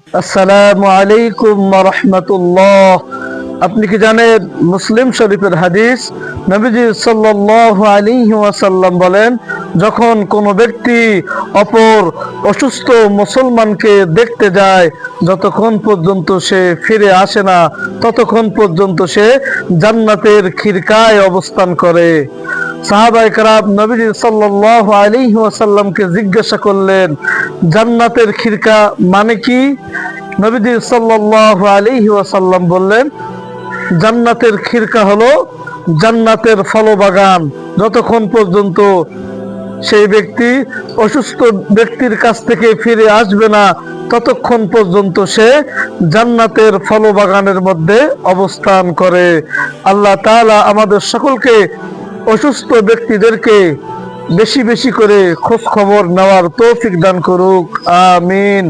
আসসালামু আলাইকুম ওয়া রাহমাতুল্লাহ। আপনি কি জানেন, মুসলিম শরীফের হাদিস, নবীজি সাল্লাল্লাহু আলাইহি ওয়াসাল্লাম বলেন, যখন কোনো ব্যক্তি অপর অসুস্থ মুসলমানকে দেখতে যায়, যতক্ষণ পর্যন্ত সে ফিরে আসে না ততক্ষণ পর্যন্ত সে জান্নাতের খিড়কায় অবস্থান করে। সাহাবায়ে কেরাম নবীজি সাল্লাল্লাহু আলাইহি ওয়াসাল্লামকে জিজ্ঞাসা করলেন, জান্নাতের খিড়কা মানে কি? নবীজি সাল্লাল্লাহু আলাইহি ওয়াসাল্লাম বললেন, জান্নাতের খিড়কা হলো জান্নাতের ফলবাগান। যতক্ষণ পর্যন্ত সেই ব্যক্তি অসুস্থ ব্যক্তির কাছ থেকে ফিরে আসবে না ততক্ষণ পর্যন্ত সে জান্নাতের ফলবাগানের মধ্যে অবস্থান করে। আল্লাহ তাআলা আমাদের সকলকে অসুস্থ ব্যক্তিদেরকে বেশি বেশি করে খোঁজ খবর নেওয়ার তৌফিক দান করুক। আমিন।